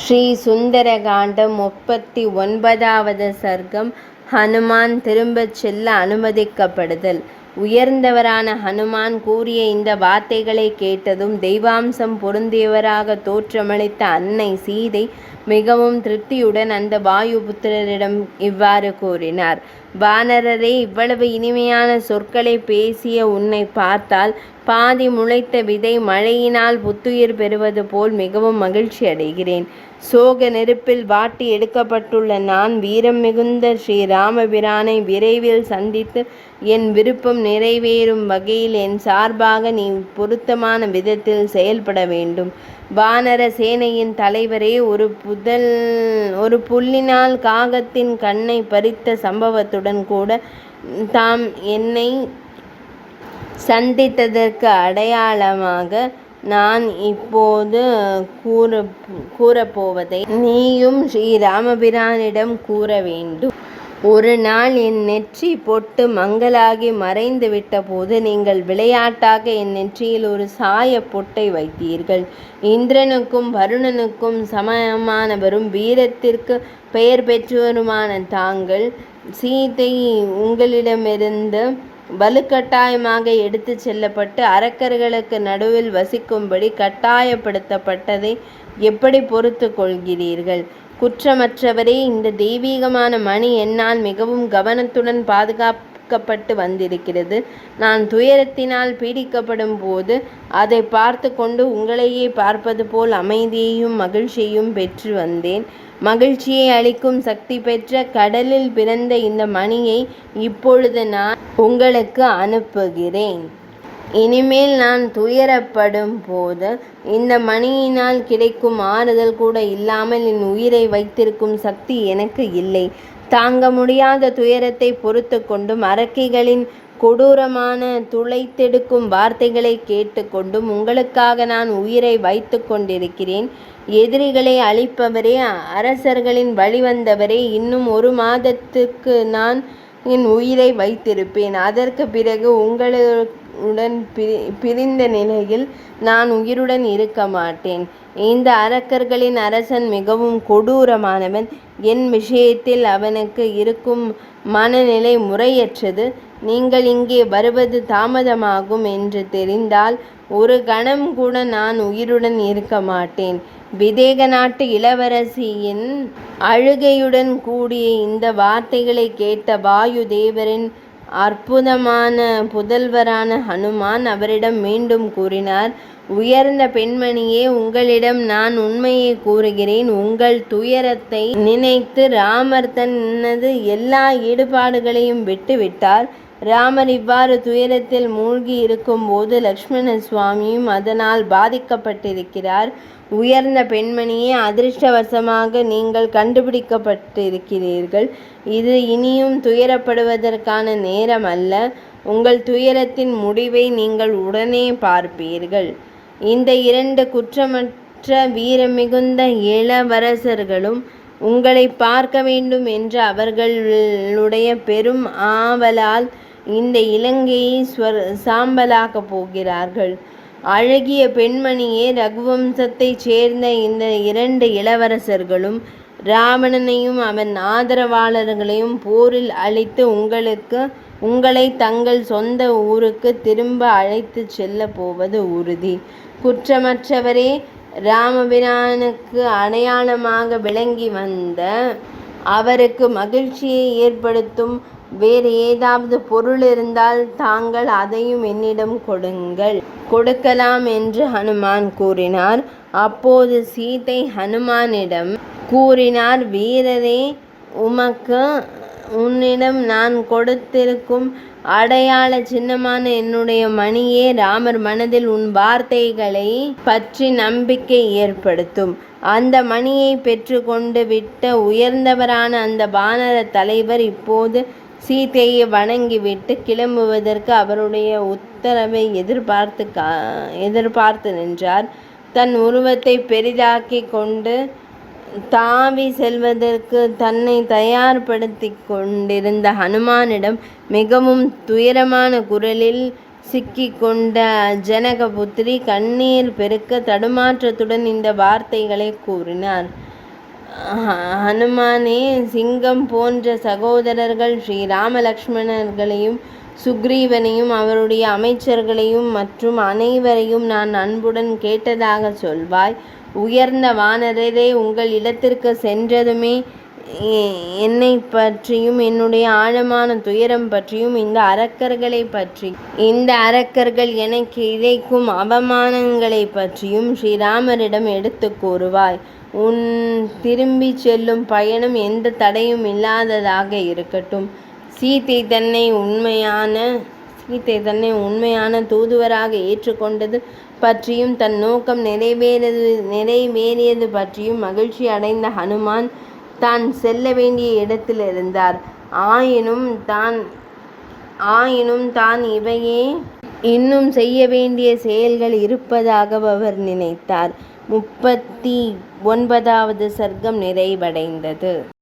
ஸ்ரீ சுந்தரகாண்டம் 39வது சர்க்கம். ஹனுமான் திரும்பச் செல்ல அனுமதிக்கப்படுதல். உயர்ந்தவரான ஹனுமான் கூறிய இந்த வார்த்தைகளை கேட்டதும் தெய்வாம்சம் பொருந்தியவராக தோற்றமளித்த அன்னை சீதை மிகவும் திருப்தியுடன் அந்த வாயுபுத்திரரிடம் இவ்வாறு கூறினார்: வானரரே, இவ்வளவு இனிமையான சொற்களை பேசிய உன்னை பார்த்தால் பாதி முளைத்த விதை மழையினால் புத்துயிர் பெறுவது போல் மிகவும் மகிழ்ச்சி அடைகிறேன். சோக நெருப்பில் வாட்டி எடுக்கப்பட்டுள்ள நான் வீரம் மிகுந்த ஸ்ரீராமபிரானை விரைவில் சந்தித்து என் விருப்பம் நிறைவேறும் வகையில் என் சார்பாக நீ பொருத்தமான விதத்தில் செயல்பட வேண்டும். வானர சேனையின் தலைவரே, ஒரு புல்லினால் காகத்தின் கண்ணை பறித்த சம்பவத்துடன் கூட தாம் என்னை சந்தித்ததற்கு அடையாளமாக நான் இப்போது கூறப்போவதை நீயும் ஸ்ரீராமபிரானிடம் கூற வேண்டும். ஒரு நாள் என் நெற்றி பொட்டு மங்கலாகி மறைந்து விட்ட போது நீங்கள் விளையாட்டாக என் நெற்றியில் ஒரு சாய பொட்டை வைத்தீர்கள். இந்திரனுக்கும் வருணனுக்கும் சமமானவரும் வீரத்திற்கு பெயர் பெற்றவருமான தாங்கள் சீதை உங்களிடமிருந்து வலுக்கட்டாயமாக எடுத்து செல்லப்பட்டு அரக்கர்களுக்கு நடுவில் வசிக்கும்படி கட்டாயப்படுத்தப்பட்டதை எப்படி பொறுத்து கொள்கிறீர்கள்? குற்றமற்றவரே, இந்த தெய்வீகமான மணி என்னால் மிகவும் கவனத்துடன் பாதுகாக்கப்பட்டு வந்திருக்கிறது. நான் துயரத்தினால் பீடிக்கப்படும் போது அதை பார்த்து கொண்டு உங்களையே பார்ப்பது போல் அமைதியையும் மகிழ்ச்சியையும் பெற்று வந்தேன். மகிழ்ச்சியை அளிக்கும் சக்தி பெற்ற கடலில் பிறந்த இந்த மணியை இப்பொழுது நான் உங்களுக்கு அனுப்புகிறேன். இனிமேல் நான் துயரப்படும் போது இந்த மணியினால் கிடைக்கும் ஆறுதல் கூட இல்லாமல் என் உயிரை வைத்திருக்கும் சக்தி எனக்கு இல்லை. தாங்க முடியாத துயரத்தை பொறுத்து கொண்டும் அரக்கிகளின் கொடூரமான துளைத்தெடுக்கும் வார்த்தைகளை கேட்டுக்கொண்டும் உங்களுக்காக நான் உயிரை வைத்து கொண்டிருக்கிறேன். எதிரிகளை அழிப்பவரே, அரசர்களின் வழிவந்தவரே, இன்னும் 1 மாதத்துக்கு நான் என் உயிரை வைத்திருப்பேன். அதற்கு பிறகு உங்களுடன் பிரிந்த நிலையில் நான் உயிருடன் இருக்க மாட்டேன். இந்த அரக்கர்களின் அரசன் மிகவும் கொடூரமானவன். என் விஷயத்தில் அவனுக்கு இருக்கும் மனநிலை முறையற்றது. நீங்கள் இங்கே வருவது தாமதமாகும் என்று தெரிந்தால் ஒரு கணம் கூட நான் உயிருடன் இருக்க மாட்டேன். விதேக நாட்டு இளவரசியின் அழுகையுடன் கூடிய இந்த வார்த்தைகளை கேட்ட வாயு தேவரின் அற்புதமான புதல்வரான ஹனுமான் அவரிடம் மீண்டும் கூறினார்: உயர்ந்த பெண்மணியே, உங்களிடம் நான் உண்மையை கூறுகிறேன். உங்கள் துயரத்தை நினைத்து ராமர் தனது எல்லா ஈடுபாடுகளையும் விட்டுவிட்டார். ராமர் இவ்வாறு துயரத்தில் மூழ்கி இருக்கும் போது லக்ஷ்மண சுவாமியும் அதனால் பாதிக்கப்பட்டிருக்கிறார். உயர்ந்த பெண்மணியே, அதிர்ஷ்டவசமாக நீங்கள் கண்டுபிடிக்கப்பட்டிருக்கிறீர்கள். இது இனியும் துயரப்படுவதற்கான நேரம் அல்ல. உங்கள் துயரத்தின் முடிவை நீங்கள் உடனே பார்ப்பீர்கள். இந்த 2 குற்றமற்ற வீரமிகுந்த இளவரசர்களும் உங்களை பார்க்க வேண்டும் என்ற அவர்களுடைய பெரும் ஆவலால் இந்த இலங்கையை சாம்பலாக்கப் போகிறார்கள். அழகிய பெண்மணியே, ரகுவம்சத்தைச் சேர்ந்த இந்த 2 இளவரசர்களும் ராவணனையும் அவன் ஆதரவாளர்களையும் போரில் அழித்து உங்களை தங்கள் சொந்த ஊருக்கு திரும்ப அழைத்து செல்ல போவது உறுதி. குற்றமற்றவரே, ராமபிரானுக்கு அடையாளமாக விளங்கி வந்த அவருக்கு மகிழ்ச்சியை ஏற்படுத்தும் வேறு ஏதாவது பொருள் இருந்தால் தாங்கள் அதையும் என்னிடம் கொடுக்கலாம் என்று ஹனுமான் கூறினார். அப்போது சீதை ஹனுமானிடம் கூறினார்: வீரரே, உன்னிடம் நான் கொடுத்திருக்கும் அடையாள சின்னமான என்னுடைய மணியே ராமர் மனதில் உன் வார்த்தைகளை பற்றி நம்பிக்கை ஏற்படுத்தும். அந்த மணியை பெற்று கொண்டு விட்ட உயர்ந்தவரான அந்த வானர தலைவர் இப்போது சீதையை வணங்கிவிட்டு கிளம்புவதற்கு அவருடைய உத்தரவை எதிர்பார்த்து நின்றார். தன் உருவத்தை பெரிதாக்கி கொண்டு தாவி செல்வதற்கு தன்னை தயார்படுத்தி கொண்டிருந்த ஹனுமானிடம் மிகவும் துயரமான குரலில் சிக்கிக்கொண்ட ஜனகபுத்திரி கண்ணீர் பெருக்க தடுமாற்றத்துடன் இந்த வார்த்தைகளை கூறினார்: ஹனுமானே, சிங்கம் போன்ற சகோதரர்கள் ஸ்ரீராம லக்ஷ்மணர்களையும் சுக்ரீவனையும் அவருடைய அமைச்சர்களையும் மற்றும் அனைவரையும் நான் அன்புடன் கேட்டதாக சொல்வாய். உயர்ந்த வானரரே, உங்கள் இடத்திற்கு சென்றதுமே என்னை பற்றியும் என்னுடைய ஆழமான துயரம் பற்றியும் இந்த அரக்கர்கள் எனக்கு இழைக்கும் அவமானங்களை பற்றியும் ஸ்ரீராமரிடம் எடுத்து கூறுவாய். உன் திரும்பி செல்லும் பயணம் எந்த தடையும் இல்லாததாக இருக்கட்டும். சீதை தன்னை உண்மையான தூதுவராக ஏற்றுக்கொண்டது பற்றியும் தன் நோக்கம் நிறைவேறியது பற்றியும் மகிழ்ச்சி அடைந்த ஹனுமான் தான் செல்ல வேண்டிய இடத்தில் இருந்தார். ஆயினும் தான் இவையே இன்னும் செய்ய வேண்டிய செயல்கள் இருப்பதாக அவர் நினைத்தார். 39வது சர்க்கம் நிறைவடைந்தது.